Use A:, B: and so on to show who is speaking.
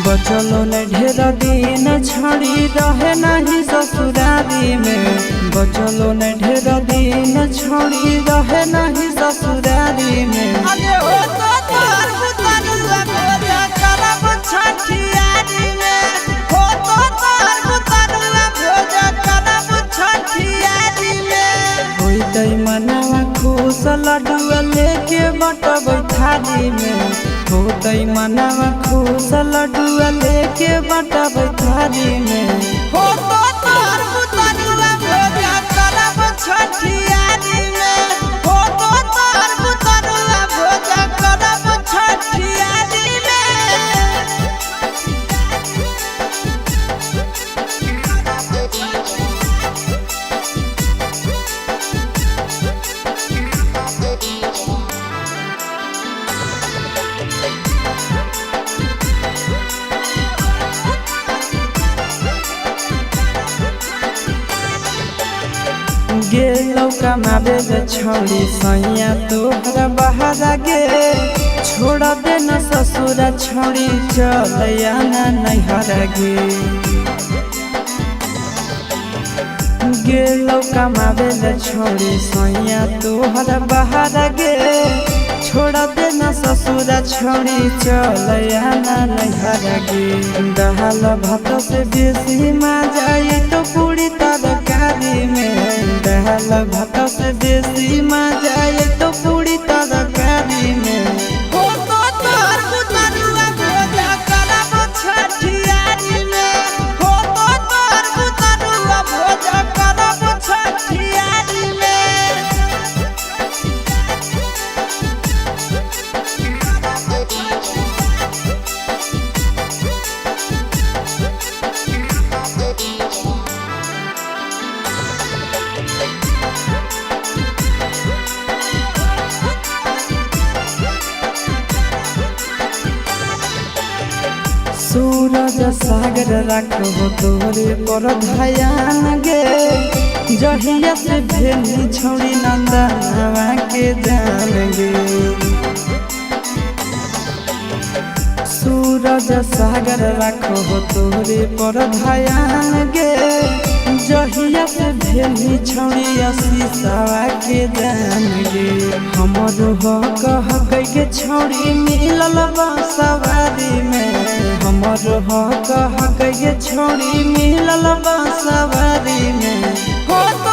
A: बचलो न ढेर दिन छड़ी रहे नहीं ससुरारी में। बचलो न ढेर दिन छड़ी रहे नहीं ससुरारी में।
B: अरे हो तो तोर बुतरुआ भोजा करब छठियारी में। हो तो तोर बुतरुआ भोजा करब छठियारी में।
A: होइतै मनवा खुश लड्डुआ लेके बटबै थारी में। होइतै मनवा खुश लड्डुआ लेके बटबै थारी में।
B: हो तो तोर बुतरुआ भोजा करब छठियारी में। हो तो तोर बुतरुआ भोजा करब छठियारी में।
A: गेलौ कमाबे रे छौड़ी सैया तोहरा बहारा गे। छोड़ दे न ससुरा छौड़ी चलया ना नैहरा गे। गेलौ कमाबे रे छौड़ी सैया तोहरा बहारा गे। छोड़ दे न ससुरा छौड़ी चलया ना नैहरा गे। दाल भात से बेसी मजा तो पूरी तरकारी में। दाल भात से बेसी मजा तो पूरी तरकारी में।
B: हो तो तोर बुतरुआ भोजा करब छठियारी में। हो तो तोर बुतरुआ भोजा करब छठियारी में।
A: सूरज सागर रखबो तोरे पर ध्यान गे। जहिया से भेली छौड़ी नंदनवा के जान गे। सूरज सागर रखबो तोरे पर ध्यान गे। जहिया से भेली छौड़ी शीशवा के जान गे। हमर हक हक के छौड़ी मिलल बांसवारी में। हमर हक हक के छौड़ी मिलल बांसवारी में।
B: हो तो